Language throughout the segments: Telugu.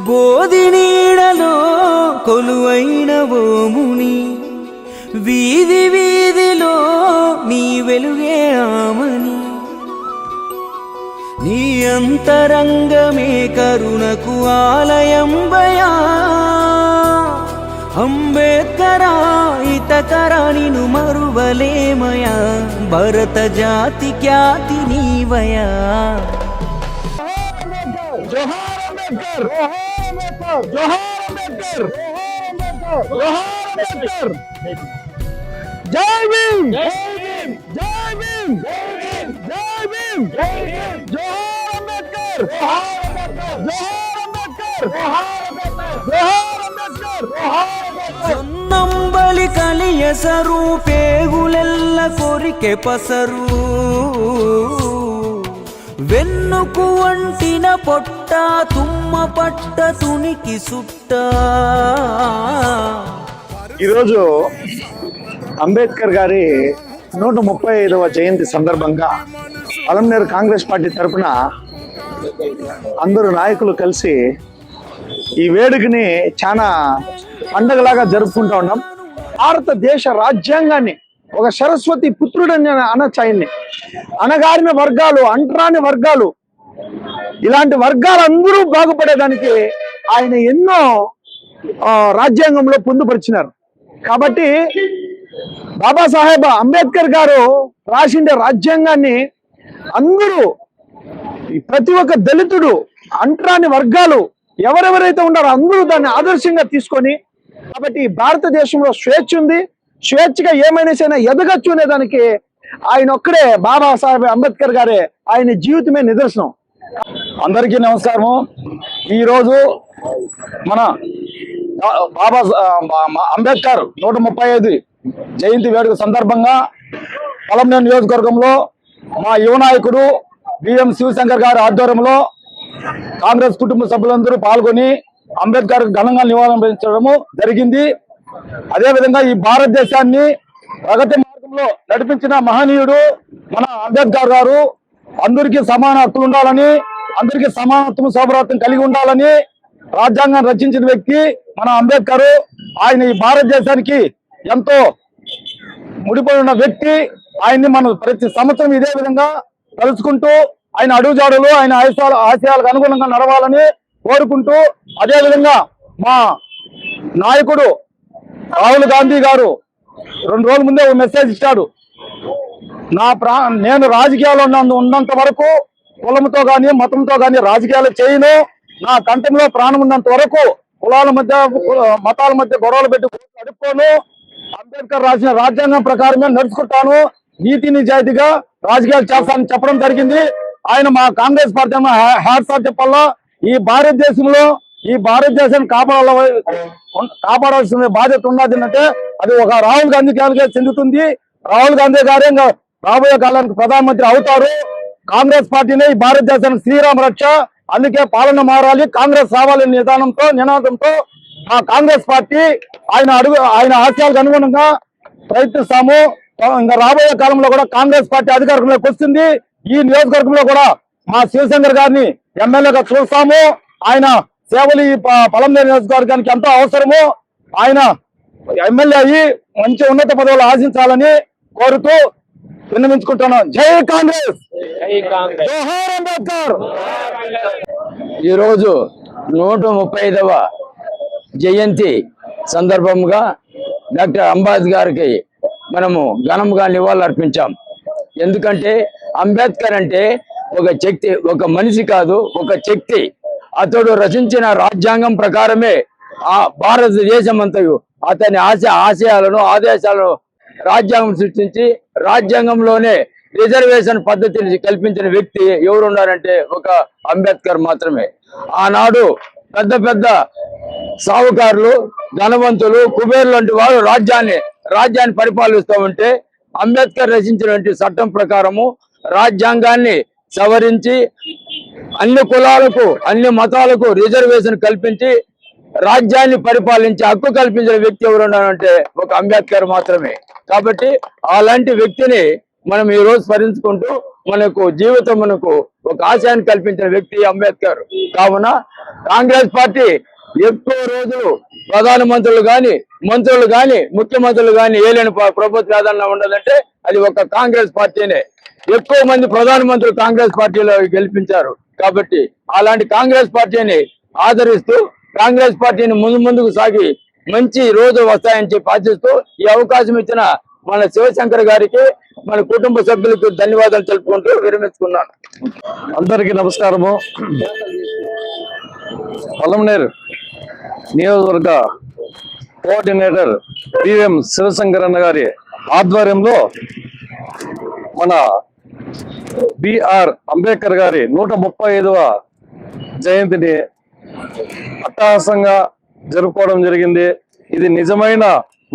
బోధి నీడలో కొలువైన ఓముని, వీధి వీధిలో నీ వెలుగే ఆమని, నీ అంతరంగమే కరుణకు ఆలయంబయా. అంబేద్కరా హితకరా నిను మరువలేమయా, భరత జాతి ఖ్యాతి నీవయా. జోహార్ అంబేద్కర్, జోహార్ అంబేద్కర్, జోహార్ అంబేద్కర్. జై భీమ్, జై భీమ్, జై భీమ్, జై భీమ్, జై భీమ్. జోహార్ అంబేద్కర్, జోహార్ అంబేద్కర్, జోహార్ అంబేద్కర్, జోహార్ అంబేద్కర్. సొన్నంబలి కలియసరు పేగులెల్ల కొరికె పసరు, వెన్నుకు వంటిన పొట్ట తుమ్మ పట్ట తునికి సుట్ట. ఈరోజు అంబేద్కర్ గారి 135వ జయంతి సందర్భంగా పలమనేరు కాంగ్రెస్ పార్టీ తరఫున అందరూ నాయకులు కలిసి ఈ వేడుకని చాలా పండగలాగా జరుపుకుంటా ఉన్నాం. భారతదేశ రాజ్యాంగాన్ని ఒక సరస్వతి పుత్రుడని అనొచ్చు ఆయన్ని. అణగారిన వర్గాలు, అంటరాని వర్గాలు, ఇలాంటి వర్గాలు అందరూ బాగుపడేదానికి ఆయన ఎన్నో రాజ్యాంగంలో పొందుపరిచినారు. కాబట్టి బాబాసాహెబ్ అంబేద్కర్ గారు రాసిండే రాజ్యాంగాన్ని అందరూ, ప్రతి ఒక్క దళితుడు, అంటరాని వర్గాలు ఎవరెవరైతే ఉన్నారో అందరూ దాన్ని ఆదర్శంగా తీసుకొని, కాబట్టి భారతదేశంలో స్వేచ్ఛ ఉంది, స్వేచ్ఛగా ఏమైనా సైనా ఎదగచ్చు అనే దానికి ఆయన ఒక్కడే, బాబాసాహెబ్ అంబేద్కర్ గారే, ఆయన జీవితమే నిదర్శనం. అందరికీ నమస్కారము. ఈరోజు మన బాబా అంబేద్కర్ 135 జయంతి వేడుక సందర్భంగా పలమనేరు నియోజకవర్గంలో మా యువ నాయకుడు బిఎం శివశంకర్ గారి ఆధ్వర్యంలో కాంగ్రెస్ కుటుంబ సభ్యులందరూ పాల్గొని అంబేద్కర్ ఘనంగా నివాళులర్పించడము జరిగింది. అదేవిధంగా ఈ భారతదేశాన్ని ప్రగతి మార్గంలో నడిపించిన మహనీయుడు మన అంబేద్కర్ గారు. అందరికీ సమాన హక్కులు ఉండాలని, అందరికీ సమానత్వం సౌభ్రాత్వం కలిగి ఉండాలని రాజ్యాంగం రచించిన వ్యక్తి మన అంబేద్కర్. ఆయన ఈ భారతదేశానికి ఎంతో ముడిపడి ఉన్న వ్యక్తి. ఆయన్ని మనం ప్రతి సంవత్సరం ఇదే విధంగా కలుసుకుంటూ ఆయన అడుగుజాడలు, ఆయన ఆశయాలకు అనుగుణంగా నడవాలని కోరుకుంటూ, అదేవిధంగా మా నాయకుడు రాహుల్ గాంధీ గారు 2 రోజుల ముందే ఒక మెసేజ్ ఇచ్చాడు. నేను రాజకీయాల్లో ఉన్నంత వరకు కులంతో కానీ మతంతో కానీ రాజకీయాలు చేయను. నా కంఠంలో ప్రాణం ఉన్నంత వరకు కులాల మధ్య మతాల మధ్య గొడవలు పెట్టి అడుక్కోను. అంబేద్కర్ రాసిన రాజ్యాంగం ప్రకారమే నడుచుకుంటాను, నీతి నిజాయితీగా రాజకీయాలు చేస్తానని చెప్పడం జరిగింది. ఆయన మా కాంగ్రెస్ పార్టీ హ్యాట్స్ ఆఫ్ చెప్పాలా. ఈ భారతదేశాన్ని కాపాడాల్సిన బాధ్యత ఉన్నది అంటే అది ఒక రాహుల్ గాంధీ గారికి చెందుతుంది. రాహుల్ గాంధీ గారే రాబోయే కాలానికి ప్రధానమంత్రి అవుతారు. కాంగ్రెస్ పార్టీనే ఈ భారతదేశానికి శ్రీరామ రక్ష. అందుకే పాలన మారాలి, కాంగ్రెస్ రావాలనే నినాదంతో ఆ కాంగ్రెస్ పార్టీ ఆయన ఆశయాలకు అనుగుణంగా ప్రయత్నిస్తాము. ఇంకా రాబోయే కాలంలో కూడా కాంగ్రెస్ పార్టీ అధికారంలోకి వస్తుంది. ఈ నియోజకవర్గంలో కూడా మా శివశంకర్ గారిని ఎమ్మెల్యేగా చూస్తాము. ఆయన సేవలు ఈ పలమనేరు నియోజకవర్గానికి ఎంతో అవసరము. ఆయన ఎమ్మెల్యే అయ్యి మంచి ఉన్నత పదవులు ఆశించాలని కోరుతూ విన్నవించుకుంటున్నాను. జై కాంగ్రెస్, జోహార్ అంబేద్కర్. ఈరోజు 135వ జయంతి సందర్భంగా డాక్టర్ అంబేద్కర్ గారికి మనము ఘనంగా నివాళులు అర్పించాం. ఎందుకంటే అంబేద్కర్ అంటే ఒక శక్తి, ఒక మనిషి కాదు, ఒక శక్తి. అతడు రచించిన రాజ్యాంగం ప్రకారమే ఆ భారతదేశం అంతయు అతని ఆశయాలను ఆదేశాలను రాజ్యాంగం సృష్టించి రాజ్యాంగంలోనే రిజర్వేషన్ పద్ధతిని కల్పించిన వ్యక్తి ఎవరు ఉన్నారంటే ఒక అంబేద్కర్ మాత్రమే. ఆనాడు పెద్ద పెద్ద సావుకారులు, ధనవంతులు, కుబేర్లు లాంటి వారు రాజ్యాన్ని పరిపాలిస్తూ ఉంటే అంబేద్కర్ రచించినటువంటి చట్టం ప్రకారము రాజ్యాంగాన్ని సవరించి అన్ని కులాలకు, అన్ని మతాలకు రిజర్వేషన్ కల్పించి రాజ్యాన్ని పరిపాలించి హక్కు కల్పించిన వ్యక్తి ఎవరున్నారంటే ఒక అంబేద్కర్ మాత్రమే. కాబట్టి అలాంటి వ్యక్తిని మనం ఈ రోజు స్మరించుకుంటూ మనకు జీవితం మనకు ఒక ఆశయాన్ని కల్పించిన వ్యక్తి అంబేద్కర్. కావున కాంగ్రెస్ పార్టీ ఎక్కువ రోజులు ప్రధానమంత్రులు గాని, మంత్రులు గాని, ముఖ్యమంత్రులు గాని ఏలేని ప్రభుత్వం ఏదన్నా ఉండదంటే అది ఒక కాంగ్రెస్ పార్టీనే. ఎక్కువ మంది ప్రధానమంత్రులు కాంగ్రెస్ పార్టీలో గెలిపించారు. కాబట్టి అలాంటి కాంగ్రెస్ పార్టీని ఆదరిస్తూ కాంగ్రెస్ పార్టీని ముందుకు సాగి మంచి రోజు వస్తాయని చెప్పి ఆశిస్తూ ఈ అవకాశం ఇచ్చిన మన శివశంకర్ గారికి, మన కుటుంబ సభ్యులకు ధన్యవాదాలు తెలుపుకుంటూ విరమించుకున్నాను. అందరికీ నమస్కారము. పలమనేరు నియోజకవర్గ కోఆర్డినేటర్ పిఎం శివశంకర్ అన్న గారి ఆధ్వర్యంలో మన బిఆర్ అంబేద్కర్ గారి 135వ జయంతిని అట్టహాసంగా జరుపుకోవడం జరిగింది. ఇది నిజమైన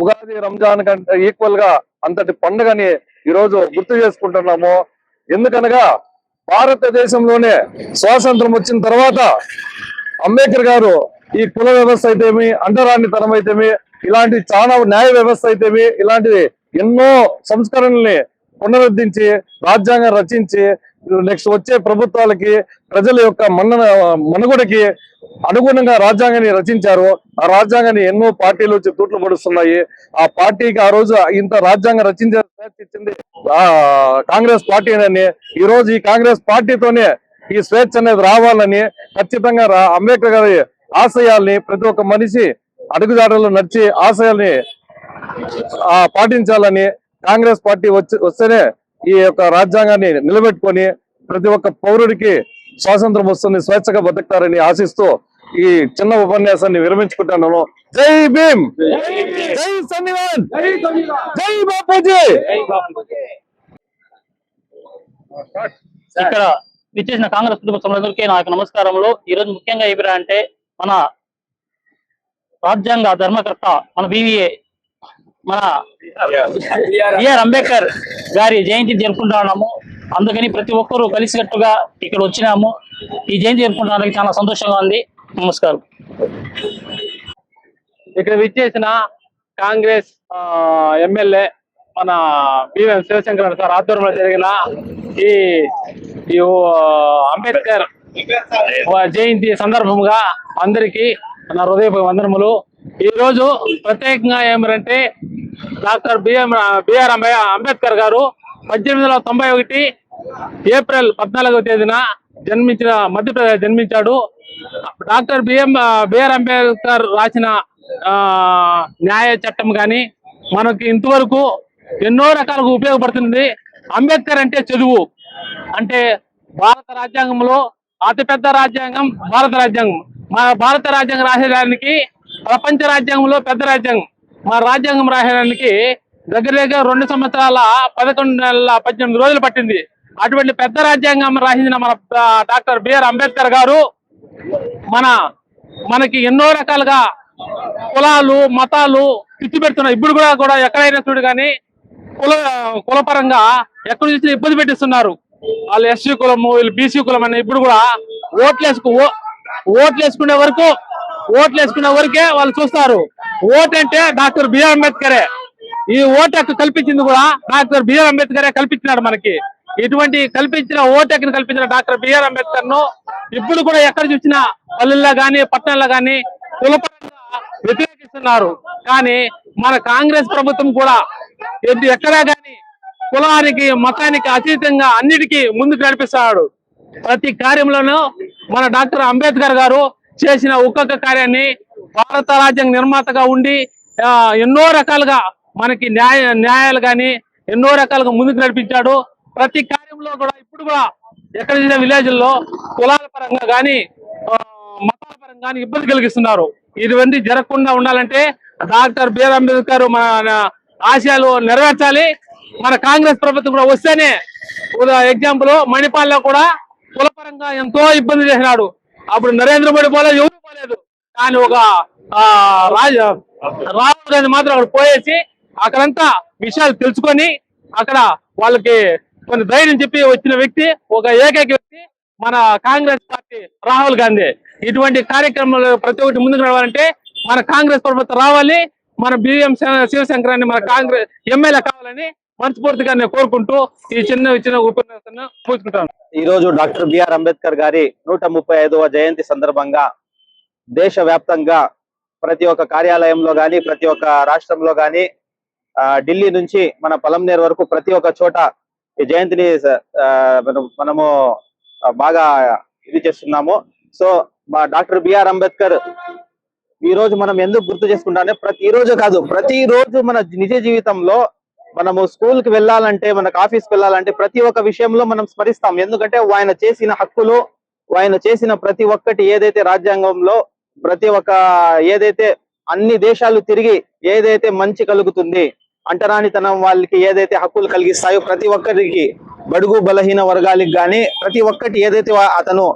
ఉగాది, రంజాన్ కంటే ఈక్వల్ గా అంతటి పండుగని ఈరోజు గుర్తు చేసుకుంటున్నాము. ఎందుకనగా భారతదేశంలోనే స్వాతంత్రం వచ్చిన తర్వాత అంబేద్కర్ గారు ఈ కుల వ్యవస్థ అయితేమి, అంటరానితనం అయితేమి, ఇలాంటి చాలా న్యాయ వ్యవస్థ అయితేమి, ఇలాంటి ఎన్నో సంస్కరణల్ని పునరుద్ధరించి రాజ్యాంగం రచించి నెక్స్ట్ వచ్చే ప్రభుత్వాలకి ప్రజల యొక్క మనుగడకి అనుగుణంగా రాజ్యాంగాన్ని రచించారు. ఆ రాజ్యాంగాన్ని ఎన్నో పార్టీలు వచ్చి తూట్లు పడుస్తున్నాయి. ఆ పార్టీకి ఆ రోజు ఇంత రాజ్యాంగం రచించింది కాంగ్రెస్ పార్టీ అని. ఈ రోజు ఈ కాంగ్రెస్ పార్టీతోనే ఈ స్వేచ్ఛ అనేది రావాలని ఖచ్చితంగా అంబేద్కర్ గారి ఆశయాల్ని ప్రతి ఒక్క మనిషి అడుగుజాడల్లో నడిచి ఆశయాల్ని పాటించాలని కాంగ్రెస్ పార్టీ వస్తేనే ఈ యొక్క రాజ్యాంగాన్ని నిలబెట్టుకొని ప్రతి ఒక్క పౌరుడికి స్వాతంత్రం వస్తుంది, స్వేచ్ఛగా బతుకుతారని ఆశిస్తూ ఈ చిన్న ఉపన్యాసాన్ని విరమించుకుంటున్నాను. జై భీమ్, జై సంవిధాన్, జై బాపూజీ. ఇక్కడ విచ్చేసిన కాంగ్రెస్ కుటుంబ సభ్యులందరికీ నా యొక్క నమస్కారంలో. ఈ రోజు ముఖ్యంగా ఏమిరా అంటే మన రాజ్యాంగ ధర్మకర్త మన మన బిఆర్ అంబేద్కర్ గారి జయంతి జరుపుకుంటా ఉన్నాము. అందుకని ప్రతి ఒక్కరూ కలిసికట్టుగా ఇక్కడ వచ్చినాము. ఈ జయంతి జరుపుకుంటానికి చాలా సంతోషంగా ఉంది. నమస్కారం. ఇక్కడ విచ్చేసిన కాంగ్రెస్ ఎమ్మెల్యే మన బిఎం శివశంకర్ సార్ ఆధ్వర్యంలో జరిగిన ఈ అంబేద్కర్ జయంతి సందర్భంగా అందరికీ నా హృదయపూర్వక వందనములు. ఈ రోజు ప్రత్యేకంగా ఏమంటే డాక్టర్ బిఆర్ అంబేద్కర్ గారు 1891 ఏప్రిల్ 14వ తేదీన జన్మించిన మధ్యప్రదేశ్ జన్మించాడు. డాక్టర్ బిఆర్ అంబేద్కర్ రాసిన న్యాయ చట్టం కానీ మనకి ఇంతవరకు ఎన్నో రకాలుగా ఉపయోగపడుతుంది. అంబేద్కర్ అంటే చదువు. అంటే భారత రాజ్యాంగంలో అతిపెద్ద రాజ్యాంగం భారత రాజ్యాంగం. మన భారత రాజ్యాంగం రాసేదానికి ప్రపంచ రాజ్యాంగంలో పెద్ద రాజ్యాంగం. మన రాజ్యాంగం రాసేదానికి దగ్గర 2 సంవత్సరాల 11 నెలల 18 రోజులు పట్టింది. అటువంటి పెద్ద రాజ్యాంగం రాసిన మన డాక్టర్ బిఆర్ అంబేద్కర్ గారు మనకి ఎన్నో రకాలుగా కులాలు, మతాలు తిచ్చి పెడుతున్నాయి. ఇప్పుడు కూడా ఎక్కడైనా చూడు కానీ కులపరంగా ఎక్కడ చూసినా ఇబ్బంది పెట్టిస్తున్నారు. వాళ్ళు ఎస్సీ కులము, వీళ్ళు బీసీ కులం అని. ఇప్పుడు కూడా ఓట్లేసుకునే వరకే వాళ్ళు చూస్తారు. ఓట్ అంటే డాక్టర్ బిఆర్ అంబేద్కరే. ఈ ఓటు హక్కు కల్పించింది కూడా డాక్టర్ బిఆర్ అంబేద్కరే కల్పించినాడు మనకి. ఇటువంటి ఓటు హక్కును కల్పించిన డాక్టర్ బిఆర్ అంబేద్కర్ ను ఇప్పుడు కూడా ఎక్కడ చూసినా పల్లెల్లో గాని, పట్టణాల్లో గాని కులపరంగా వ్యతిరేకిస్తున్నారు. కానీ మన కాంగ్రెస్ ప్రభుత్వం కూడా ఎక్కడా గాని కులానికి, మతానికి అతీతంగా అన్నిటికీ ముందుకు నడిపిస్తున్నాడు. ప్రతి కార్యంలోనూ మన డాక్టర్ అంబేద్కర్ గారు చేసిన ఒక్కొక్క కార్యాన్ని భారత రాజ్యాంగ నిర్మాతగా ఉండి ఎన్నో రకాలుగా మనకి న్యాయాలు కానీ ఎన్నో రకాలుగా ముందుకు నడిపించాడు. ప్రతి కార్యంలో కూడా ఇప్పుడు కూడా ఎక్కడ చూసిన విలేజ్ల్లో కులాల పరంగా కానీ మతాల పరంగా కానీ ఇబ్బంది కలిగిస్తున్నారు. ఇటువంటి జరగకుండా ఉండాలంటే డాక్టర్ బిఆర్ అంబేద్కర్ మన ఆశయాలు నెరవేర్చాలి. మన కాంగ్రెస్ ప్రభుత్వం కూడా వస్తేనే, ఎగ్జాంపుల్ మణిపాల్లో కూడా కులపరంగా ఎంతో ఇబ్బంది చేసినాడు. అప్పుడు నరేంద్ర మోడీ పోలేదు, ఎవరు పోలేదు. కానీ ఒక రాహుల్ గాంధీ మాత్రం అక్కడ పోయేసి అక్కడంతా విషయాలు తెలుసుకొని అక్కడ వాళ్ళకి కొంత ధైర్యం చెప్పి వచ్చిన వ్యక్తి, ఒక ఏకైక వ్యక్తి మన కాంగ్రెస్ పార్టీ రాహుల్ గాంధీ. ఇటువంటి కార్యక్రమాలు ప్రతి ఒక్కటి ముందుకు రావాలంటే మన కాంగ్రెస్ ప్రభుత్వం రావాలి. మన బిఎం శివశంకర్ అని మన కాంగ్రెస్ ఎమ్మెల్యే కావాలని మనస్ఫూర్తిగా నేను కోరుకుంటూ ఈ చిన్న ఉపన్యాసాన్ని పూసుకుంటాను. ఈ రోజు డాక్టర్ బిఆర్ అంబేద్కర్ గారి 135వ జయంతి సందర్భంగా దేశవ్యాప్తంగా ప్రతి ఒక్క కార్యాలయంలో గాని, ప్రతి ఒక్క రాష్ట్రంలో గాని, ఢిల్లీ నుంచి మన పలంనేరు వరకు ప్రతి ఒక్క చోట ఈ జయంతిని మనము బాగా ఇది చేస్తున్నాము. సో మా డాక్టర్ బిఆర్ అంబేద్కర్ ఈ రోజు మనం ఎందుకు గుర్తు చేసుకుంటానే, ప్రతిరోజు కాదు, ప్రతిరోజు మన నిజ జీవితంలో మనము స్కూల్ కి వెళ్ళాలంటే, మనకు ఆఫీస్కి వెళ్ళాలంటే ప్రతి ఒక్క విషయంలో మనం స్మరిస్తాం. ఎందుకంటే ఆయన చేసిన హక్కులు, ఆయన చేసిన ప్రతి ఒక్కటి ఏదైతే రాజ్యాంగంలో ప్రతి ఒక్క ఏదైతే అన్ని దేశాలు తిరిగి ఏదైతే మంచి కలుగుతుంది, అంటరానితనం వాళ్ళకి ఏదైతే హక్కులు కలిగిస్తాయో ప్రతి ఒక్కరికి, బడుగు బలహీన వర్గాలకు గాని ప్రతి ఒక్కటి ఏదైతే అతను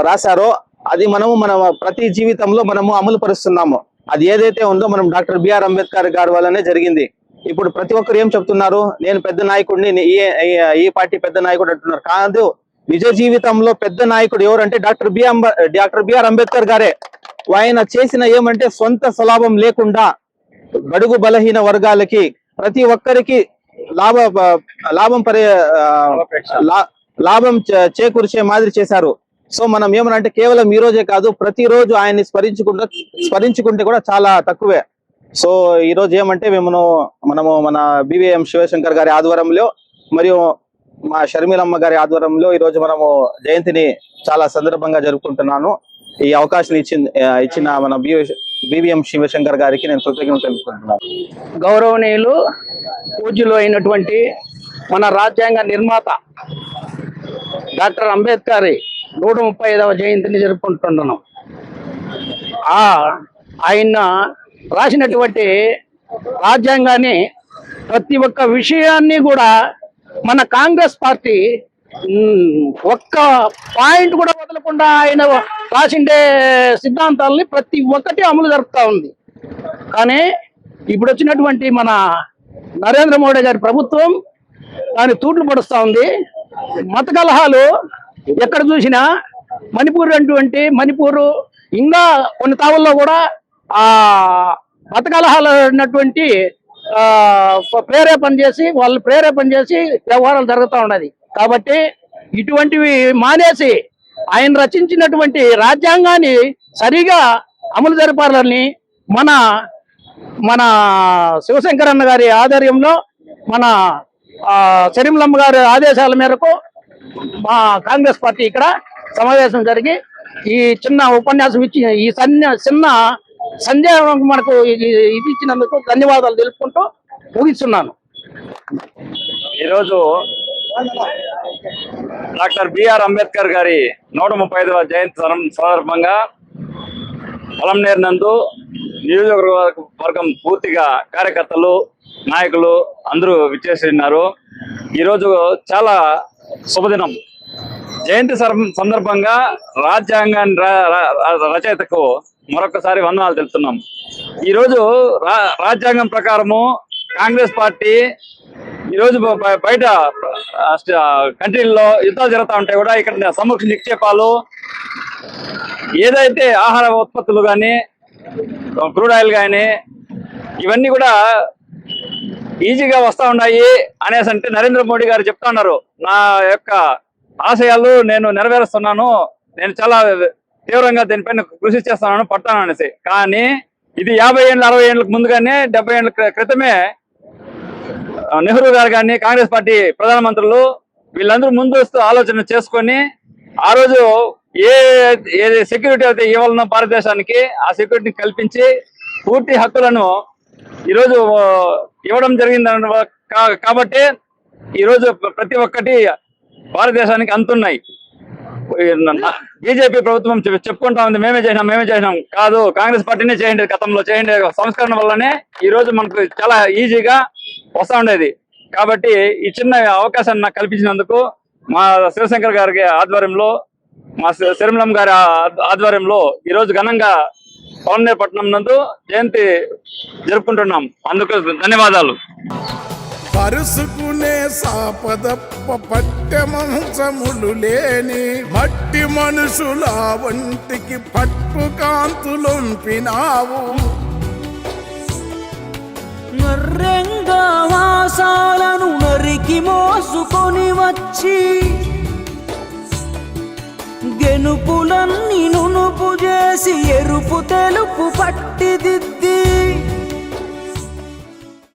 రాశారో అది మనము మన ప్రతి జీవితంలో మనము అమలు పరుస్తున్నాము. అది ఏదైతే ఉందో మనం డాక్టర్ బిఆర్ అంబేద్కర్ గారి వల్లనే జరిగింది. ఇప్పుడు ప్రతి ఒక్కరు ఏం చెప్తున్నారు, నేను పెద్ద నాయకుడిని, ఈ పార్టీ పెద్ద నాయకుడు అంటున్నారు. కాదు, నిజ జీవితంలో పెద్ద నాయకుడు ఎవరంటే డాక్టర్ బిఆర్ అంబేద్కర్ గారే. ఆయన చేసిన ఏమంటే సొంత స్వలాభం లేకుండా బడుగు బలహీన వర్గాలకి ప్రతి ఒక్కరికి లాభం చేకూర్చే మాదిరి చేశారు. సో మనం ఏమనంటే కేవలం ఈ రోజే కాదు, ప్రతిరోజు ఆయన్ని స్మరించుకుంటే కూడా చాలా తక్కువే. సో ఈ రోజు ఏమంటే మనము మన బివిఎం శివశంకర్ గారి ఆధ్వర్యంలో మరియు మా షర్మిలమ్మ గారి ఆధ్వర్యంలో ఈ రోజు మనము జయంతిని చాలా సందర్భంగా జరుపుకుంటున్నాను. ఈ అవకాశం ఇచ్చిన మన బివిఎం శివశంకర్ గారికి నేను కృతజ్ఞతలు తెలుపుకుంటున్నాను. గౌరవనీయులు పూజ్యులు అయినటువంటి మన రాజ్యాంగ నిర్మాత డాక్టర్ అంబేద్కర్ 135వ జయంతిని జరుపుకుంటున్నాం. ఆయన రాసినటువంటి రాజ్యాంగాన్ని ప్రతి ఒక్క విషయాన్ని కూడా మన కాంగ్రెస్ పార్టీ ఒక్క పాయింట్ కూడా వదలకుండా ఆయన రాసిండే సిద్ధాంతాలని ప్రతి ఒక్కటి అమలు జరుపుతా ఉంది. కానీ ఇప్పుడు వచ్చినటువంటి మన నరేంద్ర మోడీ గారి ప్రభుత్వం దాన్ని తూట్లు పడుస్తూ ఉంది. మత కలహాలు ఎక్కడ చూసినా మణిపూర్ ఇంకా కొన్ని తావుల్లో కూడా ఆ మత కలహాలు ఉన్నటువంటి ప్రేరేపణ చేసి వ్యవహారాలు జరుగుతూ ఉన్నది. కాబట్టి ఇటువంటివి మానేసి ఆయన రచించినటువంటి రాజ్యాంగాన్ని సరిగా అమలు జరపాలని మన శివశంకరన్న గారి ఆధ్వర్యంలో, మన షర్మిలమ్మ గారి ఆదేశాల మేరకు మా కాంగ్రెస్ పార్టీ ఇక్కడ సమావేశం జరిగి ఈ చిన్న ఉపన్యాసం ఇచ్చి ఈ చిన్న సందేహం మనకు ఇది ఇచ్చినందుకు ధన్యవాదాలు తెలుపుకుంటూ ముగిస్తున్నాను. ఈరోజు డాక్టర్ బిఆర్ అంబేద్కర్ గారి 135వ జయంతి సందర్భంగా పలంనేరు నందు నియోజకవర్గం పూర్తిగా కార్యకర్తలు, నాయకులు అందరూ విచ్చేసి ఉన్నారు. ఈరోజు చాలా శుభదినం. జయంతి సందర్భంగా రాజ్యాంగాన్ని రచయితకు మరొకసారి వందనాలు తెలుపుతున్నాం. ఈరోజు రాజ్యాంగం ప్రకారము కాంగ్రెస్ పార్టీ ఈరోజు బయట కంట్రీల్లో యుద్ధాలు జరుగుతూ ఉంటాయి కూడా ఇక్కడ సముద్ర నిక్షేపాలు, ఏదైతే ఆహార ఉత్పత్తులు కానీ, క్రూడ్ ఆయిల్ కానీ ఇవన్నీ కూడా ఈజీగా వస్తూ ఉన్నాయి అనేసి అంటే నరేంద్ర మోడీ గారు చెప్తా ఉన్నారు, నా యొక్క ఆశయాలు నేను నెరవేరుస్తున్నాను, నేను చాలా తీవ్రంగా దీనిపైన కృషి చేస్తున్నాను, పడతాను అనేసి. కానీ ఇది 50 ఏళ్ళు 60 ఏళ్ళకు ముందుగానే 70 ఏళ్ళ క్రితమే నెహ్రూ గారు కానీ, కాంగ్రెస్ పార్టీ ప్రధానమంత్రులు వీళ్ళందరూ ముందస్తు ఆలోచన చేసుకొని ఆ రోజు ఏ సెక్యూరిటీ అయితే ఇవ్వాలనో భారతదేశానికి ఆ సెక్యూరిటీని కల్పించి పూర్తి హక్కులను ఈరోజు ఇవ్వడం జరిగింది. కాబట్టి ఈరోజు ప్రతి ఒక్కటి భారతదేశానికి అందుతున్నాయి. బీజేపీ ప్రభుత్వం చెప్పుకుంటా ఉంది మేమే చేసినాం కాదు, కాంగ్రెస్ పార్టీనే చేయండి, గతంలో చేయండి, సంస్కరణ వల్లనే ఈ రోజు మనకు చాలా ఈజీగా వస్తా ఉండేది. కాబట్టి ఈ చిన్న అవకాశాన్ని నాకు కల్పించినందుకు మా శివశంకర్ గారి ఆధ్వర్యంలో, మా షర్మిలమ్మ గారి ఆధ్వర్యంలో ఈరోజు ఘనంగా పలంనేరు పట్టణం నందు జయంతి జరుపుకుంటున్నాం. అందుకు ధన్యవాదాలు. పరుసుకునే సాపదప్ప పట్టెమంచములు లేని మట్టి మనుషుల వంటికి పట్టు కాంతులొంపినావు. వాసాలను మోసుకొని వచ్చి గెనుపులన్నీ నునుపు చేసి ఎరుపు తెలుపు పట్టిదిద్ది